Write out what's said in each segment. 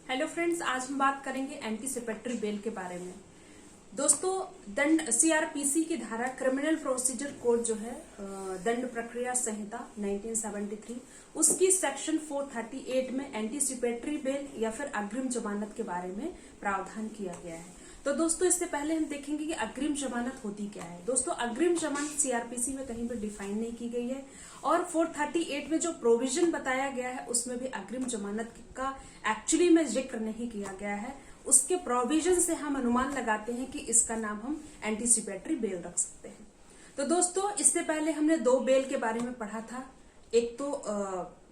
Hello friends, आज हम बात करेंगे एंटीसिपेटरी बेल के बारे में। दोस्तों, दंड सीआरपीसी की धारा क्रिमिनल प्रोसीजर कोड जो है दंड प्रक्रिया संहिता 1973 उसकी सेक्शन 438 में एंटीसिपेटरी बेल या फिर अग्रिम जमानत के बारे में प्रावधान किया गया है। तो दोस्तों, इससे पहले हम देखेंगे कि अग्रिम जमानत होती क्या है। दोस्तों, अग्रिम जमानत सीआरपीसी में कहीं पर डिफाइन नहीं की गई है और 438 में जो प्रोविजन बताया गया है उसमें भी अग्रिम जमानत का एक्चुअली में जिक्र नहीं किया गया है। उसके प्रोविजन से हम अनुमान लगाते हैं कि इसका नाम हम एंटीसिपेटरी बेल रख सकते हैं। तो दोस्तों, इससे पहले हमने दो बेल के बारे में पढ़ा था। एक तो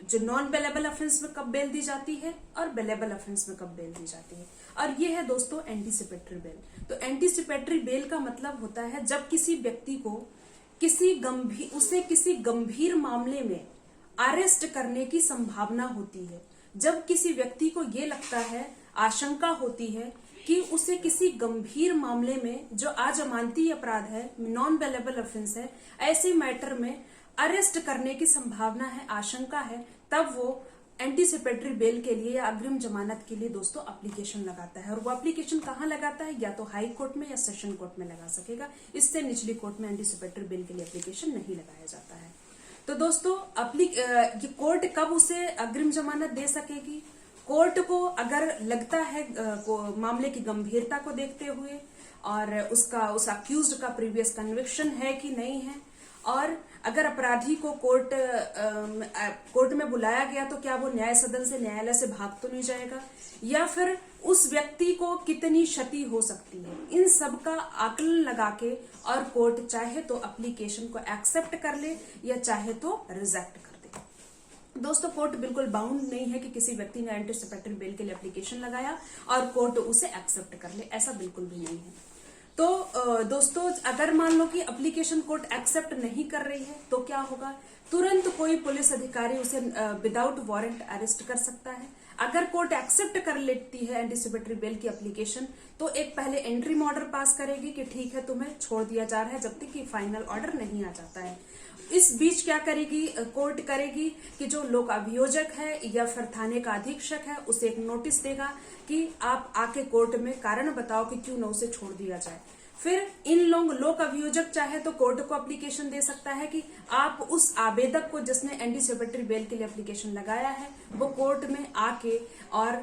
जो नॉन बेलेबल ऑफेंस में कब बेल दी जाती है और बेलेबल ऑफेंस में कब बेल दी जाती है, और ये है दोस्तों एंटीसिपेटरी बेल। तो एंटीसिपेटरी बेल का मतलब होता है जब किसी व्यक्ति को किसी गंभीर मामले में अरेस्ट करने की संभावना होती है। जब किसी व्यक्ति को ये लगता है, आशंका होती है कि उसे किसी गंभीर मामले में जो अजमानती अपराध है, नॉन बेलेबल ऑफेंस है, ऐसे मैटर में अरेस्ट करने की संभावना है, आशंका है, तब वो एंटीसिपेटरी बेल के लिए या अग्रिम जमानत के लिए दोस्तों एप्लीकेशन लगाता है। और वो एप्लीकेशन कहाँ लगाता है? या तो हाई कोर्ट में या सेशन कोर्ट में लगा सकेगा। इससे निचली कोर्ट में एंटीसिपेटरी बेल के लिए एप्लीकेशन नहीं लगाया जाता है। तो दोस्तों, ये कोर्ट कब उसे अग्रिम जमानत दे सकेगी? कोर्ट को अगर लगता है मामले की गंभीरता को देखते हुए और उस अक्यूज्ड का प्रीवियस कन्विक्शन है कि नहीं है, और अगर अपराधी को कोर्ट में बुलाया गया तो क्या वो न्याय सदन से, न्यायालय से भाग तो नहीं जाएगा, या फिर उस व्यक्ति को कितनी क्षति हो सकती है, इन सब का आकलन लगा के और कोर्ट चाहे तो एप्लीकेशन को एक्सेप्ट कर ले या चाहे तो रिजेक्ट कर दे। दोस्तों, कोर्ट बिल्कुल बाउंड नहीं है कि किसी व्यक्ति ने एंटीसिपेटरी बेल के लिए एप्लीकेशन लगाया और कोर्ट उसे एक्सेप्ट कर ले, ऐसा बिल्कुल भी नहीं है। तो दोस्तों, अगर मान लो कि एप्लीकेशन कोर्ट एक्सेप्ट नहीं कर रही है तो क्या होगा? तुरंत कोई पुलिस अधिकारी उसे विदाउट वारंट अरेस्ट कर सकता है। अगर कोर्ट एक्सेप्ट कर लेती है एंटीसिपेटरी बेल की एप्लीकेशन तो एक पहले एंट्री ऑर्डर पास करेगी कि ठीक है, तुम्हें छोड़ दिया जा रहा है जब तक कि फाइनल ऑर्डर नहीं आ जाता है। इस बीच क्या करेगी कोर्ट? करेगी कि जो लोक अभियोजक है या फिर थाने का अधीक्षक है उसे एक नोटिस देगा कि आप आके कोर्ट में कारण बताओ कि क्यों न उसे छोड़ दिया जाए। फिर इन लोक अभियोजक चाहे तो कोर्ट को एप्लीकेशन दे सकता है कि आप उस आवेदक को जिसने एंटीसिपेटरी बेल के लिए एप्लीकेशन लगाया है वो कोर्ट में आके और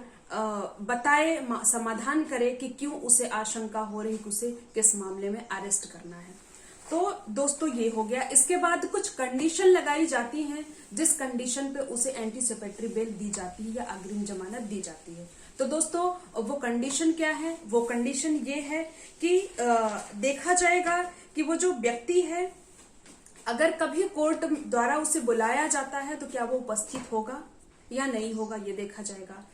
बताए, समाधान करे कि क्यों उसे आशंका हो रही कि उसे किस मामले में अरेस्ट करना है। तो दोस्तों, ये हो गया। इसके बाद कुछ कंडीशन लगाई जाती हैं जिस कंडीशन पे उसे एंटीसिपेटरी बेल दी जाती है या अग्रिम जमानत दी जाती है। तो दोस्तों, वो कंडीशन क्या है? वो कंडीशन ये है कि देखा जाएगा कि वो जो व्यक्ति है, अगर कभी कोर्ट द्वारा उसे बुलाया जाता है तो क्या वो उपस्थित होगा या नहीं होगा, ये देखा जाएगा।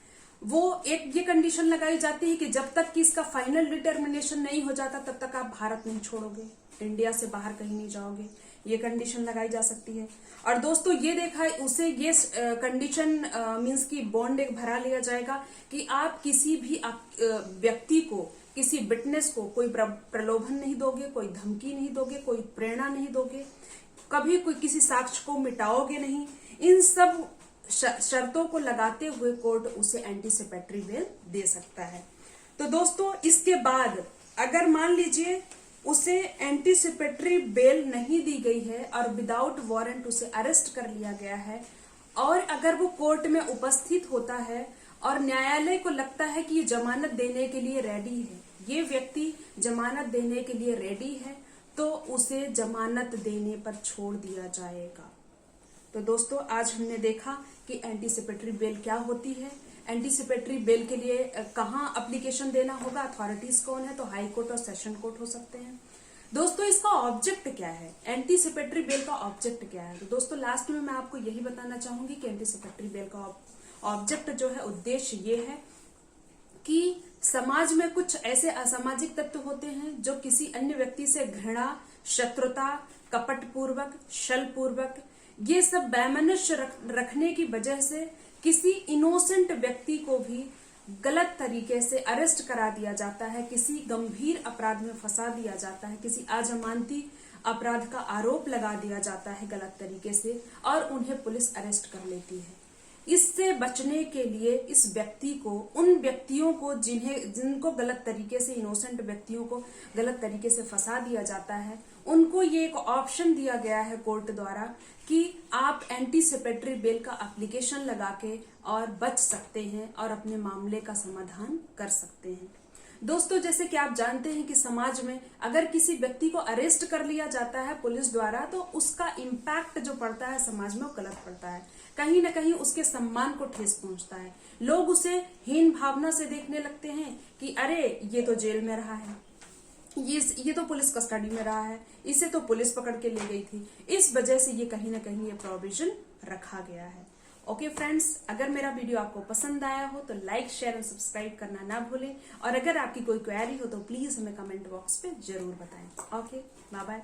वो ये कंडीशन लगाई जाती है कि जब तक कि इसका फाइनल डिटर्मिनेशन नहीं हो जाता तब तक आप भारत नहीं छोड़ोगे, इंडिया से बाहर कहीं नहीं जाओगे, ये कंडीशन लगाई जा सकती है। और दोस्तों, ये देखा है उसे ये कंडीशन मींस की बॉन्ड एक भरा लिया जाएगा कि आप किसी भी व्यक्ति को, किसी विटनेस को कोई प्रलोभन नहीं दोगे, कोई धमकी नहीं दोगे, कोई प्रेरणा नहीं दोगे, कभी कोई किसी साक्ष्य को मिटाओगे नहीं। इन सब शर्तों को लगाते हुए कोर्ट उसे एंटीसिपेटरी बेल दे सकता है। तो दोस्तों, इसके बाद अगर मान लीजिए उसे एंटीसिपेटरी बेल नहीं दी गई है और विदाउट वारंट उसे अरेस्ट कर लिया गया है, और अगर वो कोर्ट में उपस्थित होता है और न्यायालय को लगता है कि ये जमानत देने के लिए रेडी है, ये व्यक्ति जमानत देने के लिए रेडी है, तो उसे जमानत देने पर छोड़ दिया जाएगा। तो दोस्तों, आज हमने देखा कि एंटीसिपेटरी बेल क्या होती है, एंटीसिपेटरी बेल के लिए कहाँ एप्लीकेशन देना होगा, अथॉरिटीज कौन है, तो हाई कोर्ट और सेशन कोर्ट हो सकते हैं। दोस्तों, इसका ऑब्जेक्ट क्या है? एंटीसिपेटरी बेल का ऑब्जेक्ट क्या है? तो दोस्तों, लास्ट में मैं आपको यही बताना चाहूंगी कि एंटीसिपेटरी बेल का ऑब्जेक्ट जो है, उद्देश्य ये है कि समाज में कुछ ऐसे असामाजिक तत्व होते हैं जो किसी अन्य व्यक्ति से घृणा, शत्रुता, कपटपूर्वक, छलपूर्वक, ये सब वैमनस्य रखने की वजह से किसी इनोसेंट व्यक्ति को भी गलत तरीके से अरेस्ट करा दिया जाता है, किसी गंभीर अपराध में फंसा दिया जाता है, किसी अजमानती अपराध का आरोप लगा दिया जाता है गलत तरीके से, और उन्हें पुलिस अरेस्ट कर लेती है। इससे बचने के लिए इस व्यक्ति को, उन व्यक्तियों को जिनको गलत तरीके से, इनोसेंट व्यक्तियों को गलत तरीके से फंसा दिया जाता है, उनको ये एक ऑप्शन दिया गया है कोर्ट द्वारा कि आप एंटीसिपेटरी बेल का एप्लीकेशन लगा के और बच सकते हैं और अपने मामले का समाधान कर सकते हैं। दोस्तों, जैसे कि आप जानते हैं कि समाज में अगर किसी व्यक्ति को अरेस्ट कर लिया जाता है पुलिस द्वारा, तो उसका इम्पैक्ट जो पड़ता है समाज में वो गलत पड़ता है। कहीं ना कहीं उसके सम्मान को ठेस पहुंचता है। लोग उसे हीन भावना से देखने लगते हैं कि अरे ये तो जेल में रहा है, ये तो पुलिस कस्टडी में रहा है, इसे तो पुलिस पकड़ के ले गई थी। इस वजह से ये कहीं ना कहीं ये प्रोविजन रखा गया है। ओके फ्रेंड्स, अगर मेरा वीडियो आपको पसंद आया हो तो लाइक, शेयर और सब्सक्राइब करना ना भूलें। और अगर आपकी कोई क्वेरी हो तो प्लीज हमें कमेंट बॉक्स पे जरूर बताएं। Okay, bye bye.